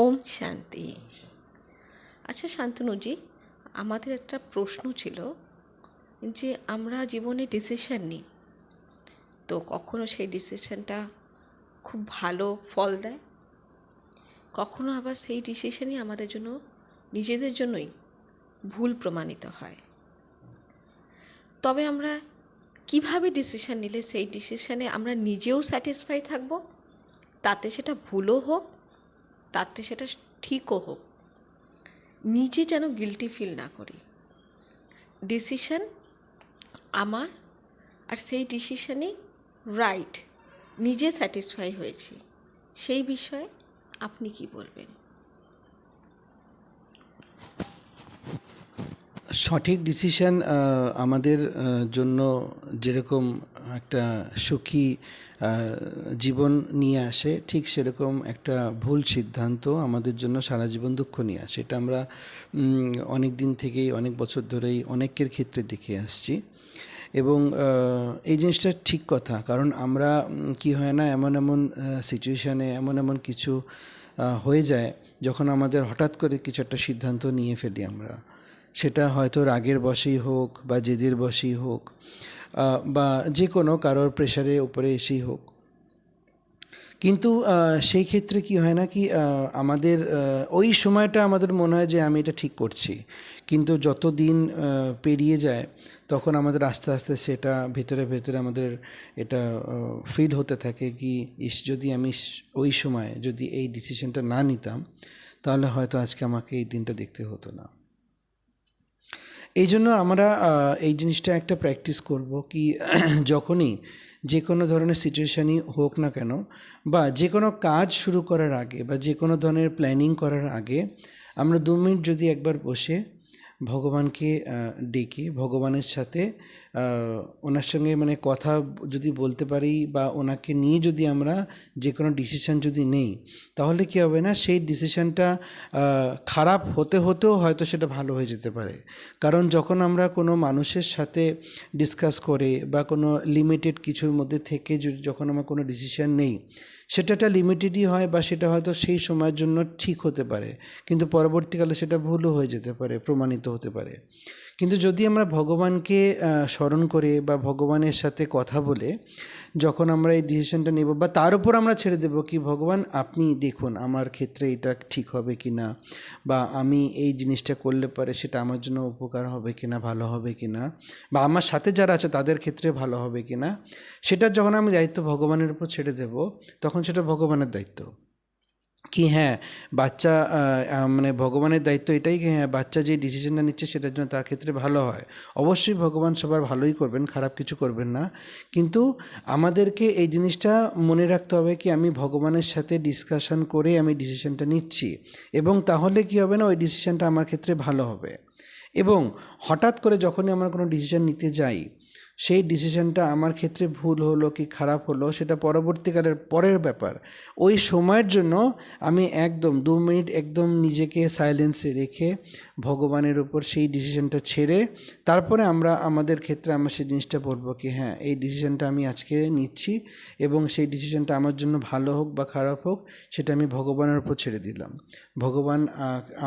ওম শান্তি। আচ্ছা শান্তনুজি, আমাদের একটা প্রশ্ন ছিল যে আমরা জীবনে ডিসিশন নিই, তো কখনো সেই ডিসিশনটা খুব ভালো ফল দেয়, কখনো আবার সেই ডিসিশনই আমাদের জন্য নিজেদের জন্যই ভুল প্রমাণিত হয়। তবে আমরা কিভাবে ডিসিশন নিলে সেই ডিসিশনে আমরা নিজেও স্যাটিসফাই থাকব, তাতে সেটা ভুলও হোক, তাতে সেটা ঠিকও হোক, নিজে যেন গিল্টি ফিল না করি। ডিসিশন আমার, আর সেই ডিসিশনই রাইট, নিজে স্যাটিসফাই হয়েছি, সেই বিষয়ে আপনি কি বলবেন? সঠিক ডিসিশন আমাদের জন্য যেরকম একটা সুখী জীবন নিয়ে আসে, ঠিক সেরকম একটা ভুল সিদ্ধান্ত আমাদের জন্য সারা জীবন দুঃখ নিয়ে আসে। এটা আমরা অনেক দিন থেকেই, অনেক বছর ধরেই অনেকের ক্ষেত্রে দেখে আসছি। এবং এই জিনিসটা ঠিক কথা, কারণ আমরা কি হয় না, এমন এমন সিচুয়েশানে এমন এমন কিছু হয়ে যায় যখন আমাদের হঠাৎ করে কিছু একটা সিদ্ধান্ত নিয়ে ফেলি আমরা। সেটা হয়তো রাগের বশেই হোক বা জেদের বশেই হোক, বা যে কোনো কারোর প্রেশারে উপরে এসেই হোক। কিন্তু সেই ক্ষেত্রে কি হয় না কি, আমাদের ওই সময়টা আমাদের মনে হয় যে আমি এটা ঠিক করছি, কিন্তু যত দিন পেরিয়ে যায় তখন আমাদের আস্তে আস্তে সেটা ভেতরে ভেতরে আমাদের এটা ফিল হতে থাকে কি, যদি আমি ওই সময় যদি এই ডিসিশনটা না নিতাম তাহলে হয়তো আজকে আমাকে এই দিনটা দেখতে হতো না। এই জন্য আমরা এই জিনিসটা একটা প্র্যাকটিস করব কি, যখনই যে কোনো ধরনের সিচুয়েশানই হোক না কেন, বা যে কোনো কাজ শুরু করার আগে বা যে কোনো ধরনের প্ল্যানিং করার আগে আমরা 2 মিনিট যদি একবার বসে ভগবানকে ডেকে ভগবানের সাথে ওনার সঙ্গে মানে কথা যদি বলতে পারি, বা ওনাকে নিয়ে যদি আমরা যে কোনো ডিসিশান যদি নেই, তাহলে কী হবে না, সেই ডিসিশানটা খারাপ হতে হতেও হয়তো সেটা ভালো হয়ে যেতে পারে। কারণ যখন আমরা কোনো মানুষের সাথে ডিসকাস করে বা কোনো লিমিটেড কিছুর মধ্যে থেকে যখন আমরা কোনো ডিসিশান নেই, সেটা একটা লিমিটেডই হয়, বা সেটা হয়তো সেই সময়ের জন্য ঠিক হতে পারে, কিন্তু পরবর্তীকালে সেটা ভুলও হয়ে যেতে পারে, প্রমাণিত হতে পারে। কিন্তু যদি আমরা ভগবানকে স্মরণ করে বা ভগবানের সাথে কথা বলে যখন আমরা এই ডিসিশনটা নেব, বা তার উপর আমরা ছেড়ে দেব কি, ভগবান আপনি দেখুন আমার ক্ষেত্রে এটা ঠিক হবে কি না, বা আমি এই জিনিসটা করলে পারে সেটা আমার জন্য উপকার হবে কি না, ভালো হবে কি না, বা আমার সাথে যারা আছে তাদের ক্ষেত্রে ভালো হবে কি না, সেটা যখন আমি দায়িত্ব ভগবানের উপর ছেড়ে দেব, তখন সেটা ভগবানের দায়িত্ব কি, হ্যাঁ বাচ্চা মানে ভগবানের দায়িত্ব এটাই কি, হ্যাঁ বাচ্চা যে ডিসিশনটা নিচ্ছে সেটার জন্য তার ক্ষেত্রে ভালো হয়। অবশ্যই ভগবান সবার ভালোই করবেন, খারাপ কিছু করবেন না, কিন্তু আমাদেরকে এই জিনিসটা মনে রাখতে হবে কি, আমি ভগবানের সাথে ডিসকাশন করে আমি ডিসিশনটা নিচ্ছি, এবং তাহলে কি হবে না, ওই ডিসিশনটা আমার ক্ষেত্রে ভালো হবে। এবং হঠাৎ করে যখনই আমরা কোনো ডিসিশন নিতে যাই, সেই ডিসিশনটা আমার ক্ষেত্রে ভুল হলো কি খারাপ হলো সেটা পরবর্তীকালের পরের ব্যাপার। ওই সময়ের জন্য আমি একদম 2 মিনিট একদম নিজেকে সাইলেন্সে রেখে ভগবানের উপর সেই ডিসিশনটা ছেড়ে তারপরে আমরা আমাদের ক্ষেত্রে আমরা সেই জিনিসটা বলবো কি, হ্যাঁ এই ডিসিশনটা আমি আজকে নিচ্ছি, এবং সেই ডিসিশনটা আমার জন্য ভালো হোক বা খারাপ হোক সেটা আমি ভগবানের উপর ছেড়ে দিলাম। ভগবান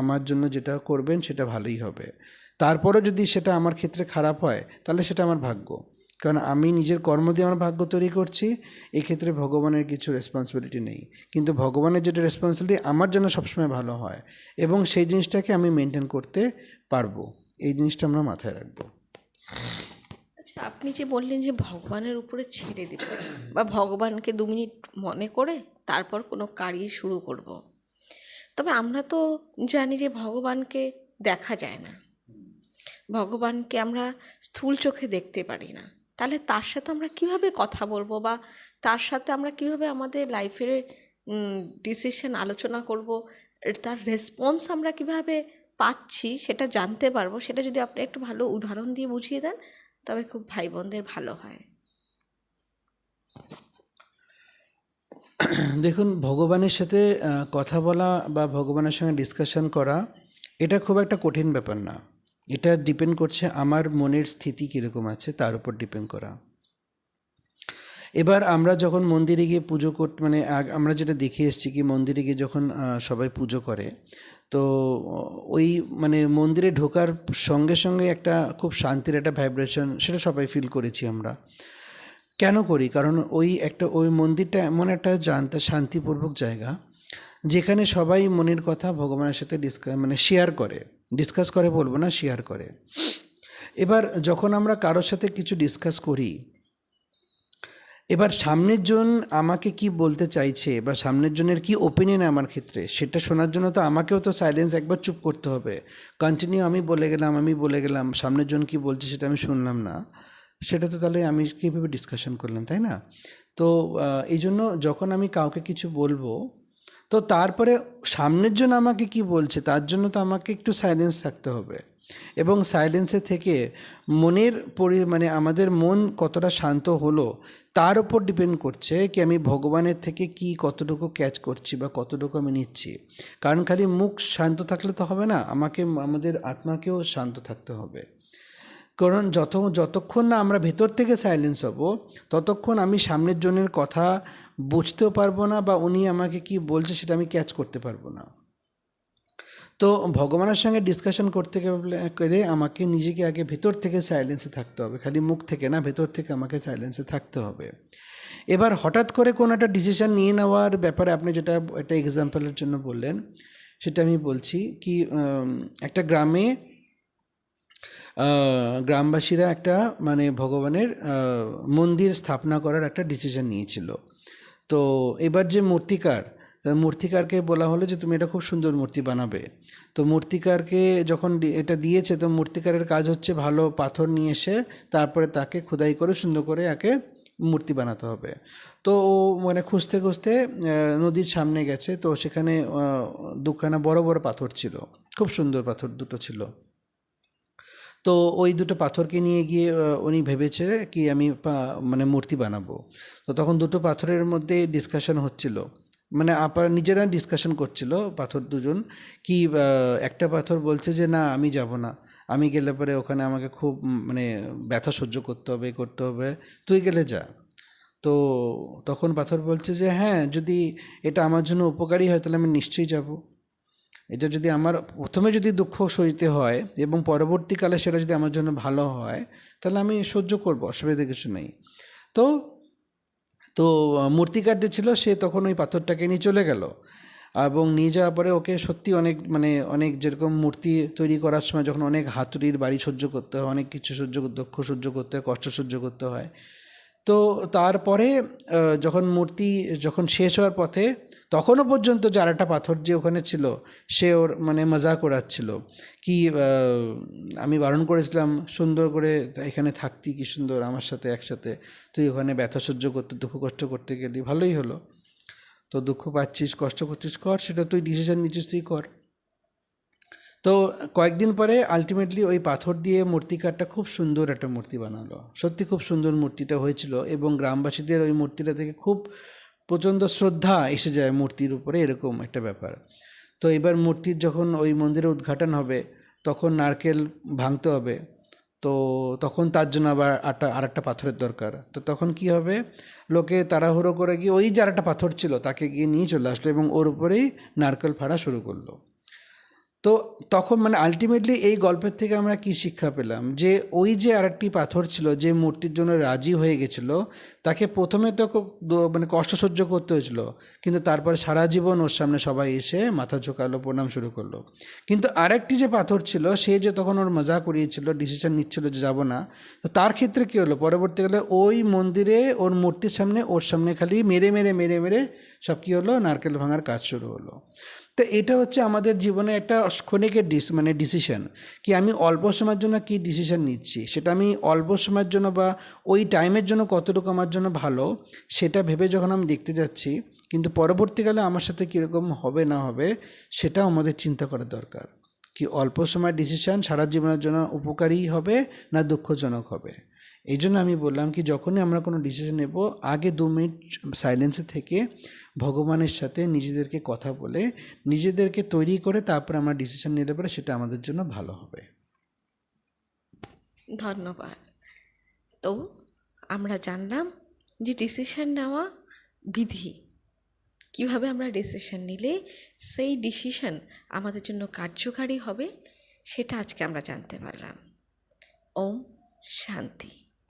আমার জন্য যেটা করবেন সেটা ভালোই হবে। তারপরে যদি সেটা আমার ক্ষেত্রে খারাপ হয় তাহলে সেটা আমার ভাগ্য, কারণ আমি নিজের কর্ম দিয়ে আমার ভাগ্য তৈরি করছি, এক্ষেত্রে ভগবানের কিছু রেসপন্সিবিলিটি নেই। কিন্তু ভগবানের যেটা রেসপন্সিবিলিটি আমার জন্য সবসময় ভালো হয়, এবং সেই জিনিসটাকে আমি মেনটেন করতে পারবো, এই জিনিসটা আমরা মাথায় রাখবো। আচ্ছা, আপনি যে বললেন যে ভগবানের উপরে ছেড়ে দেব, বা ভগবানকে 2 মিনিট মনে করে তারপর কোনো কাজই শুরু করব, তবে আমরা তো জানি যে ভগবানকে দেখা যায় না, ভগবানকে আমরা স্থূল চোখে দেখতে পারি না। তাহলে তার সাথে আমরা কিভাবে কথা বলবো, বা তার সাথে আমরা কিভাবে আমাদের লাইফের ডিসিশন আলোচনা করব, তার রেসপন্স আমরা কিভাবে পাচ্ছি সেটা জানতে পারবো, সেটা যদি আপনি একটু ভালো উদাহরণ দিয়ে বুঝিয়ে দেন তবে খুব ভাই বোনদের ভালো হয়। দেখুন, ভগবানের সাথে কথা বলা বা ভগবানের সঙ্গে ডিসকাশন করা এটা খুব একটা কঠিন ব্যাপার না। এটা ডিপেন্ড করছে আমার মনের স্থিতি কীরকম আছে তার উপর ডিপেন্ড করা। এবার আমরা যখন মন্দিরে গিয়ে পুজো করতে মানে আমরা যেটা দেখে এসেছি কি মন্দিরে গিয়ে যখন সবাই পুজো করে, তো ওই মানে মন্দিরে ঢোকার সঙ্গে সঙ্গে একটা খুব শান্তির একটা ভাইব্রেশন সেটা সবাই ফিল করেছি আমরা। কেন করি? কারণ ওই মন্দিরটা এমন একটা জানতে শান্তিপূর্বক জায়গা যেখানে সবাই মনের কথা ভগবানের সাথে ডিসকাস করে বলবো না, শেয়ার করে। এবার যখন আমরা কারোর সাথে কিছু ডিসকাস করি, এবার সামনের জন আমাকে কি বলতে চাইছে বা সামনের জনের কি ওপিনিয়ন আমার ক্ষেত্রে, সেটা শোনার জন্য তো আমাকেও তো সাইলেন্স একবার চুপ করতে হবে। কন্টিনিউ আমি বলে গেলাম, সামনের জন কি বলছে সেটা আমি শুনলাম না, সেটা তো তাহলে আমি কীভাবে ডিসকাশন করলাম, তাই না? তো এই জন্য যখন আমি কাউকে কিছু বলবো, তো তারপরে সামনের জন আমাকে কি বলছে তার জন্য তো আমাকে একটু সাইলেন্স থাকতে হবে। এবং সাইলেন্সে থেকে মানে আমাদের মন কতটা শান্ত হলো তার উপর ডিপেন্ড করছে কি আমি ভগবানের থেকে কি কতটুকু ক্যাচ করছি বা কতটুকু আমি নিচ্ছি। কারণ খালি মুখ শান্ত থাকলে তো হবে না, আমাদের আত্মাকেও শান্ত থাকতে হবে। কারণ যতক্ষণ না আমরা ভেতর থেকে সাইলেন্স হব, ততক্ষণ আমি সামনের জনের কথা বুঝতেও পারবো না বা উনি আমাকে কি বলছে সেটা আমি ক্যাচ করতে পারবো না। তো ভগবানের সঙ্গে ডিসকাশন করতে গেলে আমাকে নিজেকে আগে ভেতর থেকে সাইলেন্সে থাকতে হবে, খালি মুখ থেকে না, ভেতর থেকে আমাকে সাইলেন্সে থাকতে হবে। এবার হঠাৎ করে কোনো একটা ডিসিশন নিয়ে নেওয়ার ব্যাপারে আপনি যেটা একটা এক্সাম্পলের জন্য বললেন, সেটা আমি বলছি কি একটা গ্রামে গ্রামবাসীরা একটা মানে ভগবানের মন্দির স্থাপনা করার একটা ডিসিশন নিয়েছিল। তো এবার যে মূর্তিকারকে বলা হলো যে তুমি এটা খুব সুন্দর মূর্তি বানাবে। তো মূর্তিকারকে যখন এটা দিয়েছে, তো মূর্তিকারের কাজ হচ্ছে ভালো পাথর নিয়ে এসে তারপরে তাকে খোদাই করে সুন্দর করে একে মূর্তি বানাতে হবে। তো ও মানে খুঁজতে খুঁজতে নদীর সামনে গেছে, তো সেখানে দুখানা বড় বড় পাথর ছিল, খুব সুন্দর পাথর দুটো ছিল। তো ওই দুটো পাথরকে নিয়ে গিয়ে উনি ভেবেছে কি আমি মানে মূর্তি বানাবো। তো তখন দুটো পাথরের মধ্যে ডিসকাশন হচ্ছিল, মানে নিজেরা ডিসকাশন করছিল পাথর দুজন কি একটা পাথর বলছে যে না আমি যাব না, আমি গেলে পরে ওখানে আমাকে খুব মানে ব্যথা সহ্য করতে হবে, তুই গেলে যা। তো তখন পাথর বলছে যে হ্যাঁ, যদি এটা আমার জন্য উপকারী হয় তাহলে আমি নিশ্চয়ই যাব। এটা যদি আমার প্রথমে যদি দুঃখ সইতে হয় এবং পরবর্তীকালে সেটা যদি আমার জন্য ভালো হয়, তাহলে আমি সহ্য করব, অসুবিধা কিছু নেই। তো তো মূর্তিকার যে ছিল সে তখন ওই পাথরটাকে নিয়ে চলে গেল, এবং নিয়ে যাওয়ার পরে ওকে সত্যি অনেক যেরকম মূর্তি তৈরি করার সময় যখন অনেক হাতুড়ির বাড়ি সহ্য করতে হয়, অনেক কিছু দুঃখ সহ্য করতে হয়, কষ্ট সহ্য করতে হয়। তো তারপরে যখন শেষ হওয়ার পথে, তখনও পর্যন্ত যে আরেকটা পাথর যে ওখানে ছিল সে ওর মানে মজা করাচ্ছিল কি আমি বারণ করেছিলাম সুন্দর করে এখানে থাকতি, কি সুন্দর আমার সাথে একসাথে, তুই ওখানে ব্যথা সহ্য করতে দুঃখ কষ্ট করতে গেলি, ভালোই হলো। তো দুঃখ পাচ্ছিস, কষ্ট করছিস, কর, সেটা তুই ডিসিশন নিচ্ছিস, তুই কর। তো কয়েকদিন পরে আলটিমেটলি ওই পাথর দিয়ে মূর্তিকারটা খুব সুন্দর একটা মূর্তি বানালো, সত্যি খুব সুন্দর মূর্তিটা হয়েছিল, এবং গ্রামবাসীদের ওই মূর্তিটা থেকে খুব প্রচণ্ড শ্রদ্ধা এসে যায় মূর্তির উপরে, এরকম একটা ব্যাপার। তো এবার মূর্তির যখন ওই মন্দিরে উদ্ঘাটন হবে, তখন নারকেল ভাঙতে হবে। তো তখন তার জন্য আবার আরেকটা পাথরের দরকার। তো তখন কি হবে, লোকে তাড়াহুড়ো করে গিয়ে ওই যে আরেকটা পাথর ছিল তাকে গিয়ে নিয়ে চলে আসলো এবং ওর উপরেই নারকেল ফাড়া শুরু করলো। তো তখন মানে আলটিমেটলি এই গল্পের থেকে আমরা কি শিক্ষা পেলাম, যে ওই যে আরেকটি পাথর ছিল যে মূর্তির জন্য রাজি হয়ে গেছিল, তাকে প্রথমে তো মানে কষ্ট সহ্য করতে হয়েছিল, কিন্তু তারপরে সারা জীবন ওর সামনে সবাই এসে মাথা ঝোঁকালো, প্রণাম শুরু করলো। কিন্তু আরেকটি যে পাথর ছিল সে যে তখন ওর মজা করিয়েছিল, ডিসিশন নিচ্ছিল যে যাব না, তো তার ক্ষেত্রে কী হলো, পরবর্তীকালে ওই মন্দিরে ওর মূর্তির সামনে ওর সামনে খালি মেরে মেরে মেরে মেরে সব কী হলো, নারকেল ভাঙার কাজ শুরু হলো। তো এটা হচ্ছে আমাদের জীবনে একটা ক্ষণিকের ডিসিশন, কি আমি অল্প সময়ের জন্য কি ডিসিশন নিচ্ছি, সেটা আমি অল্প সময়ের জন্য বা ওই টাইমের জন্য কতটুকু আমার জন্য ভালো সেটা ভেবে যখন আমি দেখতে যাচ্ছি, কিন্তু পরবর্তীকালে আমার সাথে কীরকম হবে না হবে সেটাও আমাদের চিন্তা করা দরকার, কি অল্প সময়ের ডিসিশন সারা জীবনের জন্য উপকারী হবে না দুঃখজনক হবে। এই জন্য আমি বললাম কি যখনই আমরা কোনো ডিসিশন নেব, আগে 2 মিনিট সাইলেন্সে থেকে ভগবানের সাথে নিজেদেরকে কথা বলে নিজেদেরকে তৈরি করে তারপরে আমরা ডিসিশন নিতে পারে, সেটা আমাদের জন্য ভালো হবে। ধন্যবাদ। তো আমরা জানলাম যে ডিসিশন নেওয়া বিধি, কিভাবে আমরা ডিসিশন নিলে সেই ডিসিশন আমাদের জন্য কার্যকারী হবে, সেটা আজকে আমরা জানতে পারলাম। ওম শান্তি।